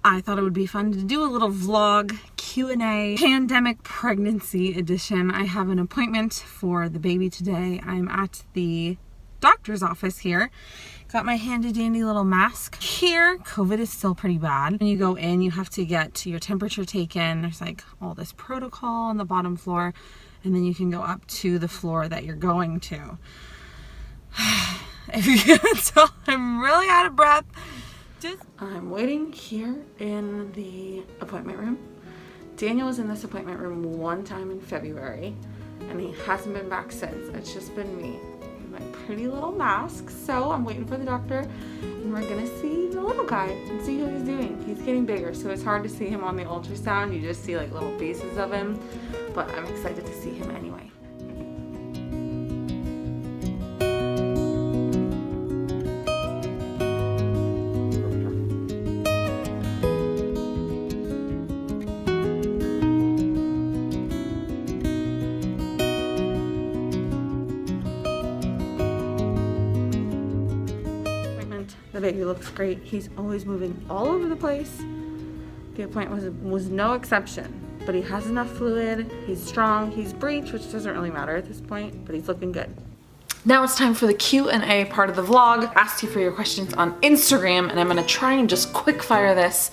I thought it would be fun to do a little vlog Q&A pandemic pregnancy edition. I have an appointment for the baby today. I'm at the doctor's office here. Got my handy dandy little mask. Here, COVID is still pretty bad. When you go in, you have to get your temperature taken. There's like all this protocol on the bottom floor, and then you can go up to the floor that you're going to. If you can tell, I'm really out of breath. I'm waiting here in the appointment room. Daniel was in this appointment room one time in February, and he hasn't been back since. It's just been me in my pretty little mask. So I'm waiting for the doctor, and we're gonna see the little guy and see how he's doing. He's getting bigger, so it's hard to see him on the ultrasound. You just see like little pieces of him, but I'm excited to see him anyway. The baby looks great. He's always moving all over the place. The appointment was no exception, but he has enough fluid. He's strong. He's breech, which doesn't really matter at this point, but he's looking good. Now it's time for the Q&A part of the vlog. I asked you for your questions on Instagram, and I'm gonna try and just quick fire this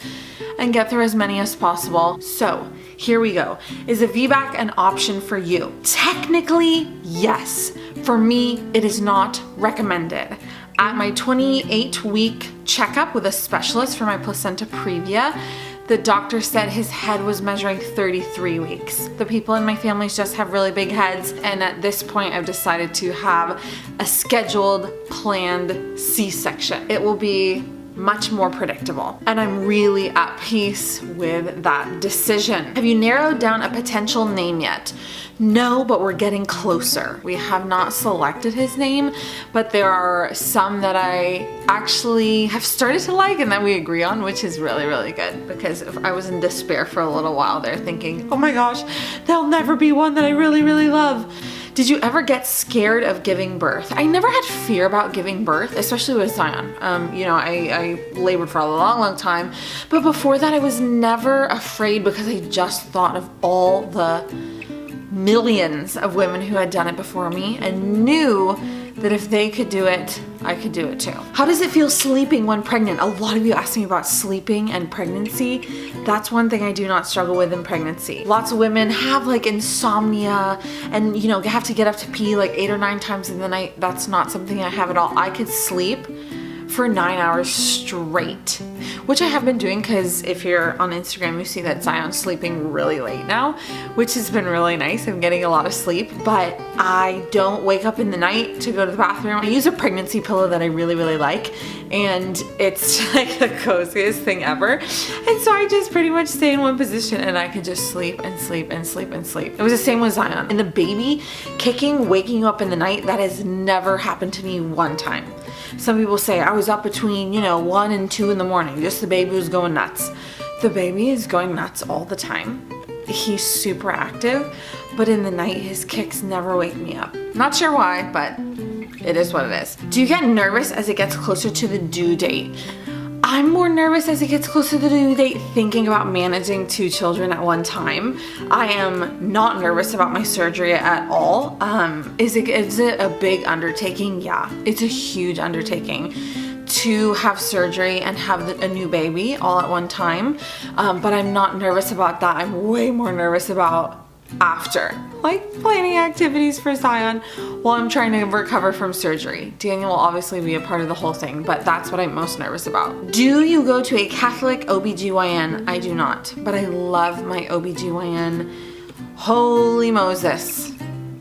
and get through as many as possible. So here we go. Is a VBAC an option for you? Technically, yes. For me, it is not recommended. At my 28-week checkup with a specialist for my placenta previa, the doctor said his head was measuring 33 weeks. The people in my family just have really big heads, and at this point I've decided to have a scheduled, planned C-section. It will be much more predictable, and I'm really at peace with that decision. Have you narrowed down a potential name yet? No, but we're getting closer. We have not selected his name, but there are some that I actually have started to like and that we agree on, which is really, really good, because I was in despair for a little while there thinking, oh my gosh, there'll never be one that I really, really love. Did you ever get scared of giving birth? I never had fear about giving birth, especially with Zion. You know, I labored for a long, long time, but before that I was never afraid because I just thought of all the millions of women who had done it before me and knew that if they could do it, I could do it too. How does it feel sleeping when pregnant? A lot of you ask me about sleeping and pregnancy. That's one thing I do not struggle with in pregnancy. Lots of women have like insomnia and you know, have to get up to pee like 8 or 9 times in the night. That's not something I have at all. I could sleep for 9 hours straight, which I have been doing, because if you're on Instagram you see that Zion's sleeping really late now, which has been really nice. I'm getting a lot of sleep, but I don't wake up in the night to go to the bathroom. I use a pregnancy pillow that I really, really like, and it's like the coziest thing ever, and so I just pretty much stay in one position and I can just sleep and sleep and sleep and sleep. It was the same with Zion. And the baby kicking, waking you up in the night, that has never happened to me one time. Some people say I was up between, you know, 1 and 2 in the morning, just the baby was going nuts. The baby is going nuts all the time. He's super active, but in the night his kicks never wake me up. Not sure why, but it is what it is. Do you get nervous as it gets closer to the due date? I'm more nervous as it gets closer to the due date thinking about managing 2 children at one time. I am not nervous about my surgery at all. Is it a big undertaking? Yeah, it's a huge undertaking to have surgery and have a new baby all at one time. But I'm not nervous about that. I'm way more nervous about after, like planning activities for Zion while I'm trying to recover from surgery. Daniel will obviously be a part of the whole thing, but that's what I'm most nervous about. Do you go to a Catholic OBGYN? I do not, but I love my OBGYN. Holy Moses.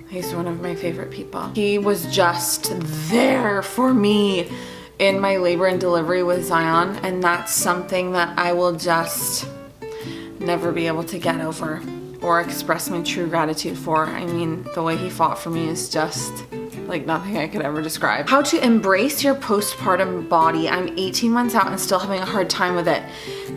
He's one of my favorite people. He was just there for me in my labor and delivery with Zion, and that's something that I will just never be able to get over or express my true gratitude for. I mean, the way he fought for me is just like nothing I could ever describe. How to embrace your postpartum body. I'm 18 months out and still having a hard time with it.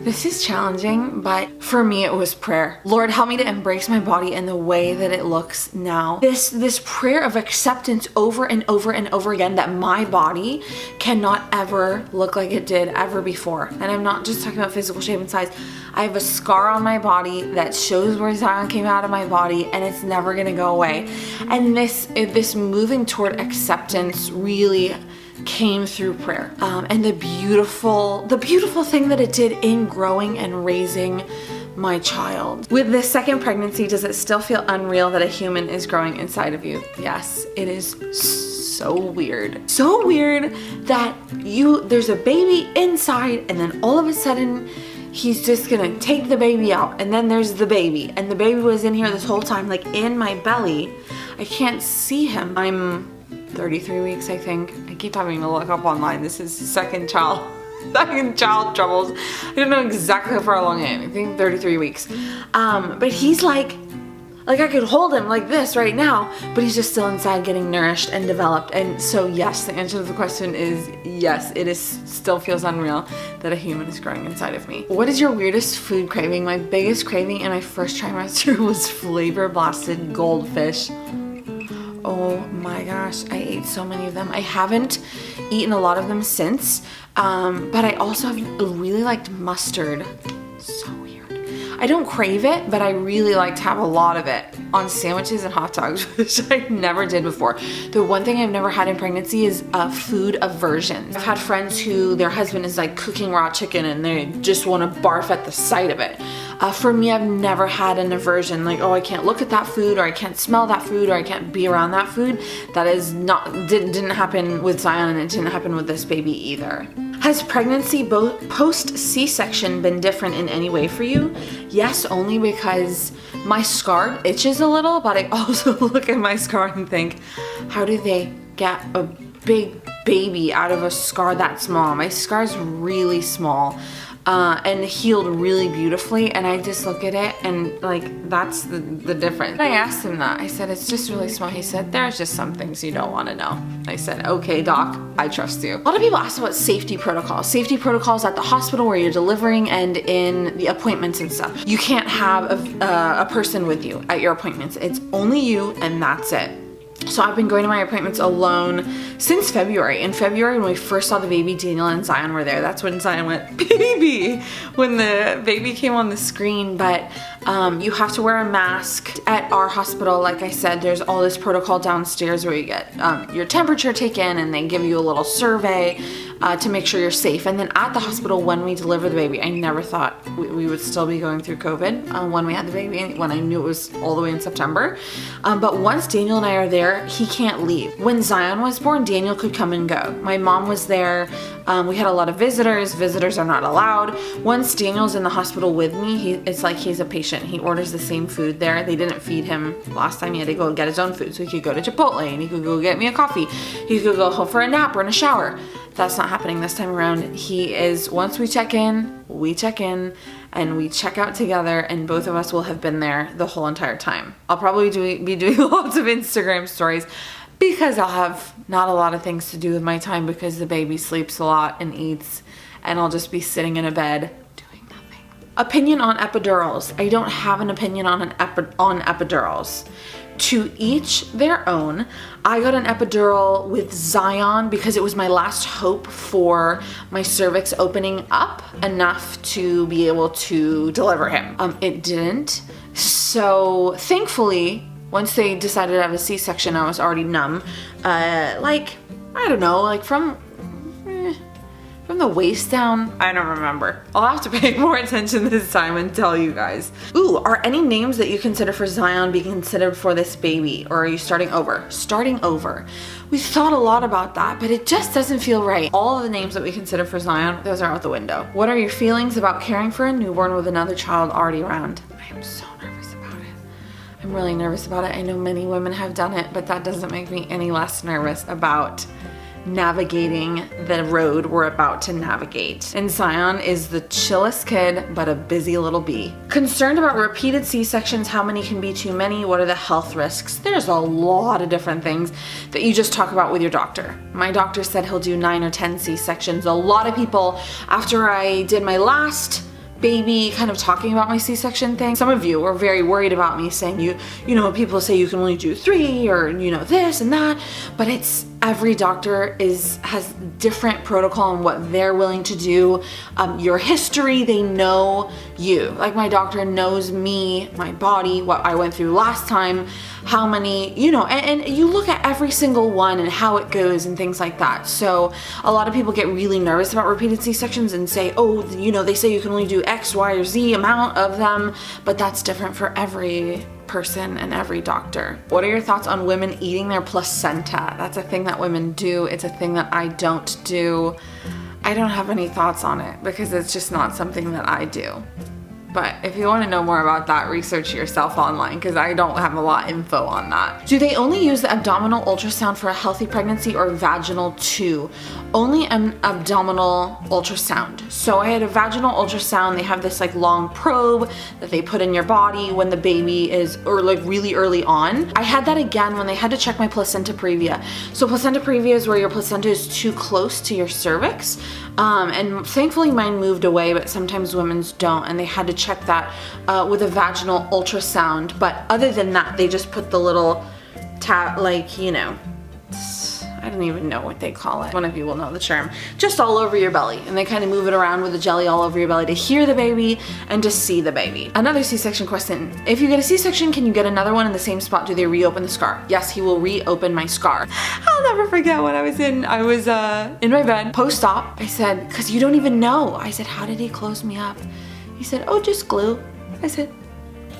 This is challenging, but for me it was prayer. Lord, help me to embrace my body in the way that it looks now. This prayer of acceptance over and over and over again, that my body cannot ever look like it did ever before. And I'm not just talking about physical shape and size. I have a scar on my body that shows where Zion came out of my body, and it's never gonna go away. And this moving toward acceptance really came through prayer. And the beautiful thing that it did in growing and raising my child. With this second pregnancy, does it still feel unreal that a human is growing inside of you? Yes, it is so weird. So weird that there's a baby inside, and then all of a sudden he's just gonna take the baby out, and then there's the baby, and the baby was in here this whole time, like in my belly. I can't see him. I'm 33 weeks, I think. I keep having to look up online. This is second child troubles. I don't know exactly how far along I am. I think 33 weeks. But he's like I could hold him like this right now, but he's just still inside getting nourished and developed. And so yes, the answer to the question is yes, still feels unreal that a human is growing inside of me. What is your weirdest food craving? My biggest craving in my first trimester was flavor blasted goldfish. Oh my gosh, I ate so many of them. I haven't eaten a lot of them since, but I also have really liked mustard. So weird. I don't crave it, but I really like to have a lot of it on sandwiches and hot dogs, which I never did before. The one thing I've never had in pregnancy is a food aversion. I've had friends who their husband is like cooking raw chicken and they just want to barf at the sight of it. For me, I've never had an aversion, like, oh, I can't look at that food, or I can't smell that food, or I can't be around that food. That didn't happen with Zion, and it didn't happen with this baby either. Has pregnancy post C-section been different in any way for you? Yes, only because my scar itches a little, but I also look at my scar and think, how do they get a big baby out of a scar that small? My scar's really small. And healed really beautifully, and I just look at it and like that's the difference. I asked him that. I said, it's just really small. He said, there's just some things you don't want to know. I said, okay, doc, I trust you. A lot of people ask about safety protocols. Safety protocols at the hospital where you're delivering and in the appointments and stuff. You can't have a person with you at your appointments. It's only you, and that's it. So I've been going to my appointments alone since February. In February, when we first saw the baby, Daniel and Zion were there. That's when Zion went, baby, when the baby came on the screen. But you have to wear a mask at our hospital. Like I said, there's all this protocol downstairs where you get your temperature taken, and they give you a little survey to make sure you're safe. And then at the hospital, when we deliver the baby, I never thought we would still be going through COVID when we had the baby, when I knew it was all the way in September. But once Daniel and I are there, he can't leave. When Zion was born, Daniel could come and go. My mom was there. We had a lot of visitors. Visitors are not allowed. Once Daniel's in the hospital with me, it's like he's a patient. He orders the same food there. They didn't feed him last time. He had to go get his own food. So he could go to Chipotle and he could go get me a coffee. He could go home for a nap or in a shower. That's not happening this time around. Once we check in, and we check out together, and both of us will have been there the whole entire time. I'll probably be doing lots of Instagram stories because I'll have not a lot of things to do with my time because the baby sleeps a lot and eats, and I'll just be sitting in a bed doing nothing. Opinion on epidurals. I don't have an opinion on epidurals. To each their own. I got an epidural with Zion because it was my last hope for my cervix opening up enough to be able to deliver him. It didn't. So thankfully, once they decided to have a C-section, I was already numb. From the waist down, I don't remember. I'll have to pay more attention this time and tell you guys. Ooh, are any names that you consider for Zion be considered for this baby? Or are you starting over? Starting over. We thought a lot about that, but it just doesn't feel right. All of the names that we consider for Zion, those are out the window. What are your feelings about caring for a newborn with another child already around? I am so nervous about it. I'm really nervous about it. I know many women have done it, but that doesn't make me any less nervous about navigating the road we're about to navigate. And Zion is the chillest kid, but a busy little bee. Concerned about repeated C-sections, how many can be too many? What are the health risks? There's a lot of different things that you just talk about with your doctor. My doctor said he'll do 9 or 10 C-sections. A lot of people, after I did my last baby, kind of talking about my C-section thing, some of you were very worried about me saying, you know, people say you can only do 3 or, you know, this and that, but it's, every doctor has different protocol and what they're willing to do. Your history, they know you. Like my doctor knows me, my body, what I went through last time, how many, you know, and you look at every single one and how it goes and things like that. So a lot of people get really nervous about repeated C-sections and say, oh, you know, they say you can only do X, Y, or Z amount of them, but that's different for every person and every doctor. What are your thoughts on women eating their placenta? That's a thing that women do. It's a thing that I don't do. I don't have any thoughts on it because it's just not something that I do. But if you want to know more about that, research yourself online because I don't have a lot of info on that. Do they only use the abdominal ultrasound for a healthy pregnancy or vaginal too? Only an abdominal ultrasound. So I had a vaginal ultrasound. They have this like long probe that they put in your body when the baby is, or like really early on. I had that again when they had to check my placenta previa. So placenta previa is where your placenta is too close to your cervix. And thankfully mine moved away, but sometimes women's don't, and they had to check that with a vaginal ultrasound. But other than that, they just put the little tab, like, you know, I don't even know what they call it. One of you will know the term. Just all over your belly. And they kind of move it around with the jelly all over your belly to hear the baby and to see the baby. Another C-section question. If you get a C-section, can you get another one in the same spot? Do they reopen the scar? Yes, he will reopen my scar. I'll never forget when I was in my bed post-op. I said, because you don't even know. I said, how did he close me up? He said, oh, just glue. I said,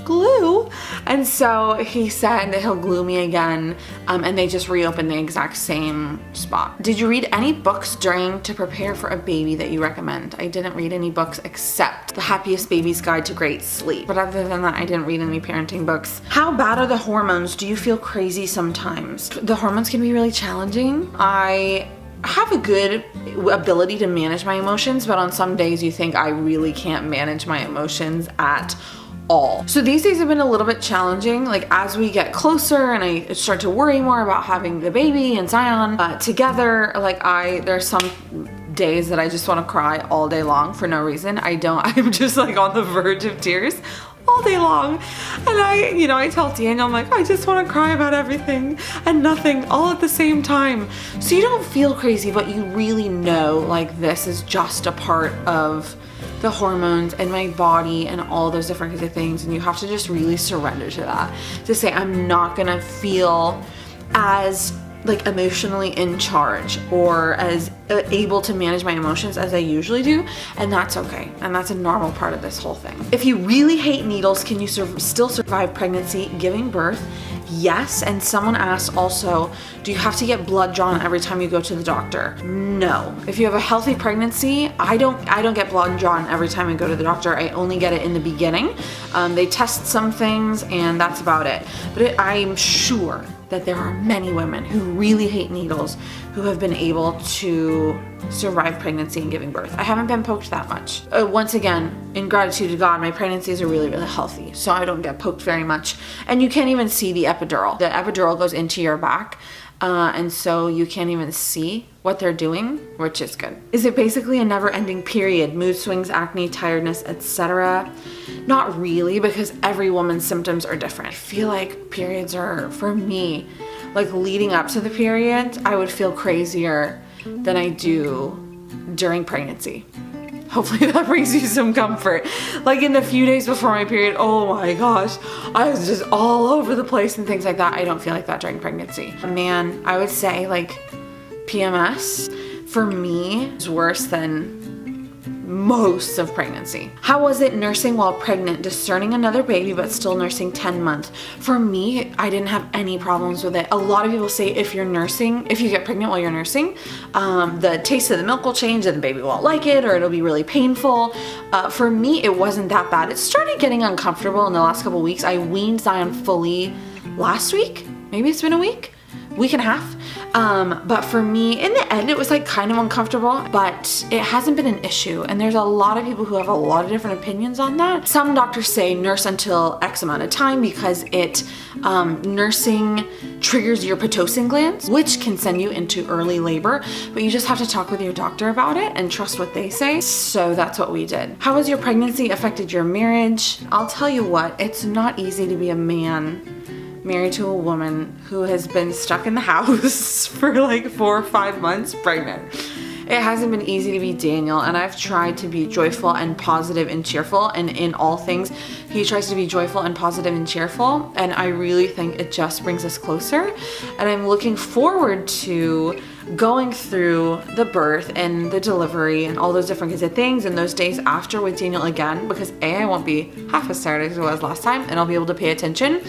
glue? And so he said that he'll glue me again, and they just reopened the exact same spot. Did you read any books to prepare for a baby that you recommend? I didn't read any books except The Happiest Baby's Guide to Great Sleep. But other than that, I didn't read any parenting books. How bad are the hormones? Do you feel crazy sometimes? The hormones can be really challenging. I have a good ability to manage my emotions, but on some days you think I really can't manage my emotions at all. So these days have been a little bit challenging, like as we get closer and I start to worry more about having the baby and Zion together, like there's some days that I just want to cry all day long for no reason. I'm just like on the verge of tears all day long. And I tell Daniel, I'm like, I just want to cry about everything and nothing all at the same time. So you don't feel crazy, but you really know like this is just a part of the hormones and my body and all those different kinds of things, and you have to just really surrender to that, to say I'm not gonna feel as like emotionally in charge or as able to manage my emotions as I usually do, and that's okay, and that's a normal part of this whole thing. If you really hate needles, can you still survive pregnancy, giving birth? Yes. And someone asked also, do you have to get blood drawn every time you go to the doctor? No. If you have a healthy pregnancy, I don't get blood drawn every time I go to the doctor. I only get it in the beginning. They test some things and that's about it. But I'm sure that there are many women who really hate needles who have been able to survive pregnancy and giving birth. I haven't been poked that much. Once again, in gratitude to God, my pregnancies are really, really healthy, so I don't get poked very much. And you can't even see the epidural. The epidural goes into your back, and so you can't even see what they're doing, which is good. Is it basically a never-ending period? Mood swings, acne, tiredness, etc.? Not really, because every woman's symptoms are different. I feel like periods are, for me, like leading up to the period, I would feel crazier than I do during pregnancy. Hopefully that brings you some comfort. Like in the few days before my period, oh my gosh, I was just all over the place and things like that. I don't feel like that during pregnancy. Man, I would say like PMS for me is worse than most of pregnancy. How was it nursing while pregnant, discerning another baby but still nursing 10 months? For me, I didn't have any problems with it. A lot of people say if you get pregnant while you're nursing, the taste of the milk will change and the baby won't like it, or it'll be really painful. For me, it wasn't that bad. It started getting uncomfortable in the last couple weeks. I weaned Zion fully last week. Maybe it's been a week and a half. But for me, in the end, it was like kind of uncomfortable, but it hasn't been an issue. And there's a lot of people who have a lot of different opinions on that. Some doctors say nurse until X amount of time because nursing triggers your Pitocin glands, which can send you into early labor, but you just have to talk with your doctor about it and trust what they say. So that's what we did. How has your pregnancy affected your marriage? I'll tell you what, it's not easy to be a man married to a woman who has been stuck in the house for like 4 or 5 months pregnant. It hasn't been easy to be Daniel, and I've tried to be joyful and positive and cheerful, and in all things, he tries to be joyful and positive and cheerful, and I really think it just brings us closer, and I'm looking forward to going through the birth and the delivery and all those different kinds of things and those days after with Daniel again, because A, I won't be half as tired as I was last time, and I'll be able to pay attention,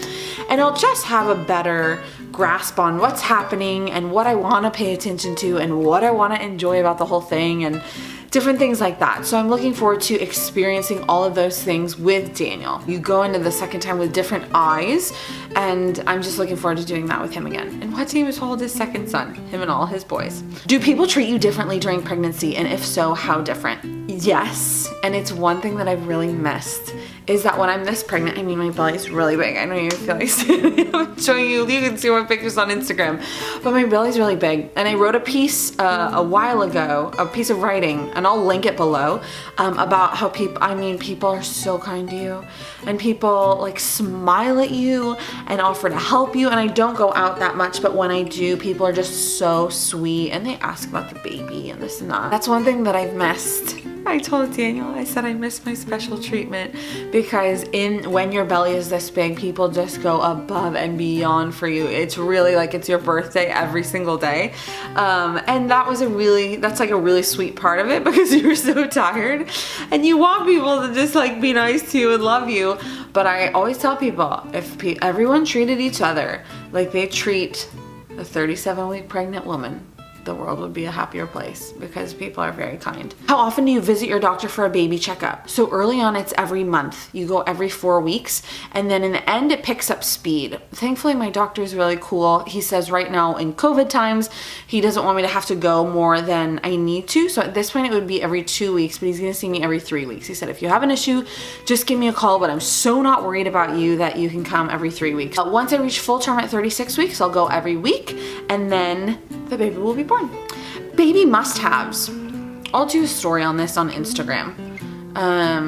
and I'll just have a better grasp on what's happening and what I want to pay attention to and what I want to enjoy about the whole thing and different things like that. So I'm looking forward to experiencing all of those things with Daniel. You go into the second time with different eyes, and I'm just looking forward to doing that with him again. And watching him hold his second son, him and all his boys. Do people treat you differently during pregnancy? And if so, how different? Yes, and it's one thing that I've really missed is that when I'm this pregnant, I mean, my belly's really big. I don't even feel like I'm showing you. You can see my pictures on Instagram, but my belly's really big. And I wrote a piece a while ago, a piece of writing, and I'll link it below, about how people are so kind to you, and people like smile at you and offer to help you. And I don't go out that much, but when I do, people are just so sweet, and they ask about the baby and this and that. That's one thing that I've missed. I told Daniel, I said I miss my special treatment, because when your belly is this big, people just go above and beyond for you. It's really like it's your birthday every single day. And that's like a really sweet part of it, because you're so tired and you want people to just like be nice to you and love you. But I always tell people, if everyone treated each other like they treat a 37-week pregnant woman, the world would be a happier place, because people are very kind. How often do you visit your doctor for a baby checkup? So early on, it's every month. You go every 4 weeks, and then in the end, it picks up speed. Thankfully, my doctor is really cool. He says right now in COVID times, he doesn't want me to have to go more than I need to. So at this point, it would be every 2 weeks, but he's gonna see me every 3 weeks. He said, if you have an issue, just give me a call, but I'm so not worried about you that you can come every 3 weeks. Once I reach full term at 36 weeks, I'll go every week, and then the baby will be born. Baby must-haves. I'll do a story on this on Instagram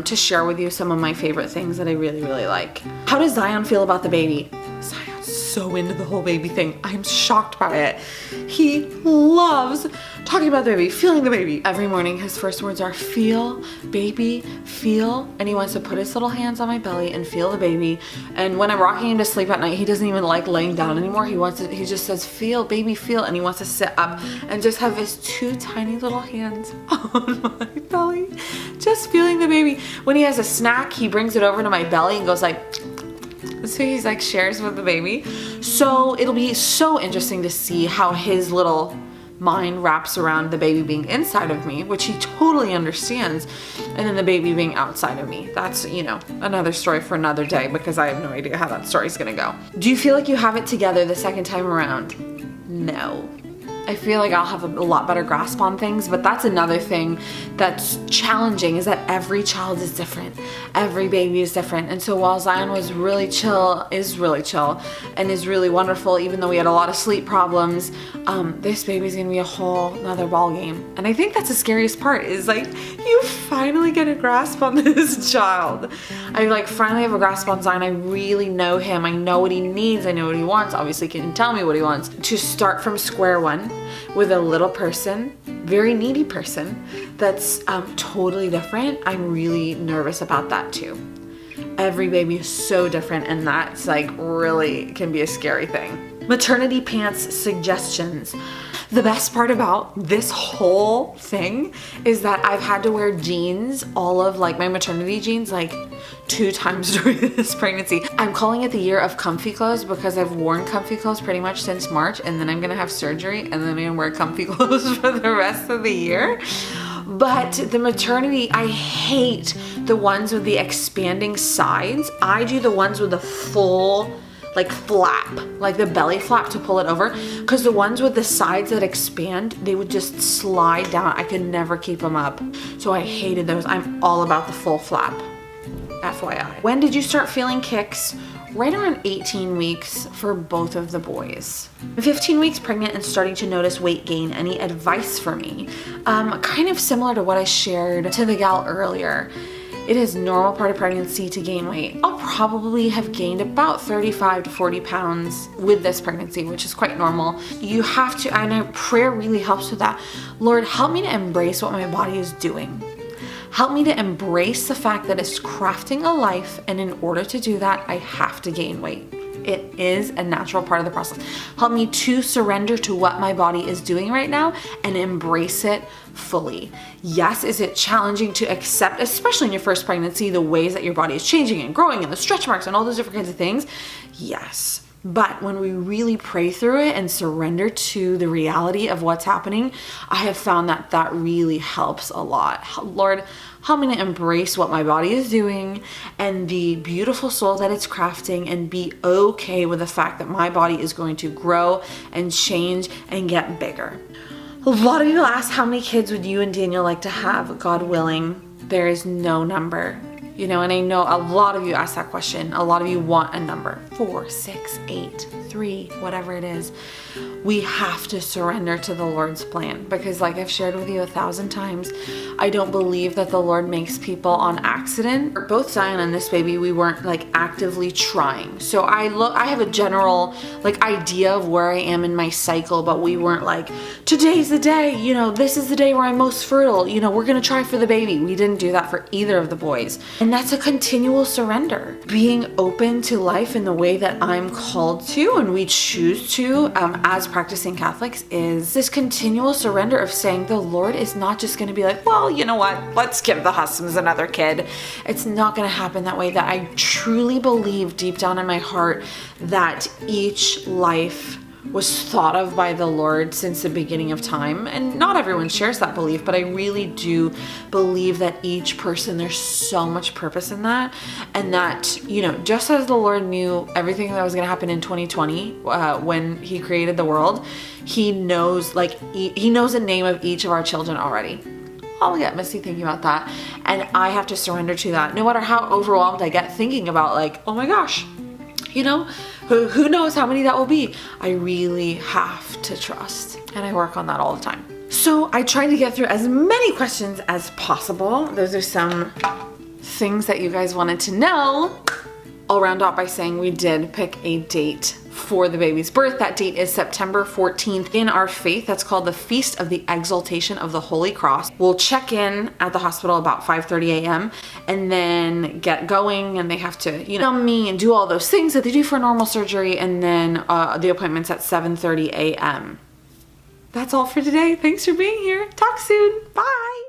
to share with you some of my favorite things that I really, really like. How does Zion feel about the baby? Zion's so into the whole baby thing. I'm shocked by it. He loves talking about the baby, feeling the baby. Every morning his first words are feel, baby, feel, and he wants to put his little hands on my belly and feel the baby. And when I'm rocking him to sleep at night, he doesn't even like laying down anymore. He just says feel, baby, feel, and he wants to sit up and just have his 2 tiny little hands on my belly, just feeling the baby. When he has a snack, he brings it over to my belly and goes like, so he's like shares with the baby. So it'll be so interesting to see how his little mind wraps around the baby being inside of me, which he totally understands, and then the baby being outside of me. That's, another story for another day, because I have no idea how that story's gonna go. Do you feel like you have it together the second time around? No. I feel like I'll have a lot better grasp on things, but that's another thing that's challenging, is that every child is different. Every baby is different. And so while Zion was really chill, and is really wonderful, even though we had a lot of sleep problems, this baby's gonna be a whole nother ball game. And I think that's the scariest part, is like, you finally get a grasp on this child. I like finally have a grasp on Zion. I really know him. I know what he needs. I know what he wants. Obviously, he can tell me what he wants. To start from square one with a little person, very needy person, that's totally different, I'm really nervous about that too. Every baby is so different, and that's like really can be a scary thing. Maternity pants suggestions. The best part about this whole thing is that I've had to wear jeans, all of like my maternity jeans, like 2 times during this pregnancy. I'm calling it the year of comfy clothes, because I've worn comfy clothes pretty much since March, and then I'm gonna have surgery, and then I'm gonna wear comfy clothes for the rest of the year. But the maternity, I hate the ones with the expanding sides. I do the ones with the full, like flap, like the belly flap to pull it over, because the ones with the sides that expand, they would just slide down. I could never keep them up. So I hated those. I'm all about the full flap, FYI. When did you start feeling kicks? Right around 18 weeks for both of the boys. I'm 15 weeks pregnant and starting to notice weight gain. Any advice for me? Kind of similar to what I shared to the gal earlier. It is normal part of pregnancy to gain weight. I'll probably have gained about 35 to 40 pounds with this pregnancy, which is quite normal. You have to, I know prayer really helps with that. Lord, help me to embrace what my body is doing. Help me to embrace the fact that it's crafting a life, and in order to do that, I have to gain weight. It is a natural part of the process. Help me to surrender to what my body is doing right now and embrace it fully. Yes, is it challenging to accept, especially in your first pregnancy, the ways that your body is changing and growing and the stretch marks and all those different kinds of things? Yes. But when we really pray through it and surrender to the reality of what's happening, I have found that that really helps a lot. Lord, help me to embrace what my body is doing and the beautiful soul that it's crafting, and be okay with the fact that my body is going to grow and change and get bigger. A lot of people ask, how many kids would you and Daniel like to have? God willing, there is no number. You know, and I know a lot of you ask that question. A lot of you want a number, 4, 6, 8, 3, whatever it is. We have to surrender to the Lord's plan, because like I've shared with you 1,000 times, I don't believe that the Lord makes people on accident. For both Zion and this baby, we weren't like actively trying. So I have a general like idea of where I am in my cycle, but we weren't like, today's the day, you know, this is the day where I'm most fertile, you know, we're gonna try for the baby. We didn't do that for either of the boys. And that's a continual surrender. Being open to life in the way that I'm called to and we choose to as practicing Catholics is this continual surrender of saying the Lord is not just going to be like, well, you know what, let's give the Hussams another kid. It's not going to happen that way. That I truly believe deep down in my heart that each life was thought of by the Lord since the beginning of time. And not everyone shares that belief, but I really do believe that each person, there's so much purpose in that. And that, you know, just as the Lord knew everything that was going to happen in 2020 when he created the world, he knows, like, he knows the name of each of our children already. I'll get messy thinking about that. And I have to surrender to that. No matter how overwhelmed I get thinking about, like, oh my gosh, you know, who knows how many that will be. I really have to trust, and I work on that all the time. So I tried to get through as many questions as possible. Those are some things that you guys wanted to know. I'll round off by saying we did pick a date for the baby's birth. That date is September 14th. In our faith, that's called the Feast of the Exaltation of the Holy Cross. We'll check in at the hospital about 5:30 a.m. and then get going, and they have to, you know, me and do all those things that they do for normal surgery, and then the appointment's at 7:30 a.m. That's all for today. Thanks for being here. Talk soon. Bye.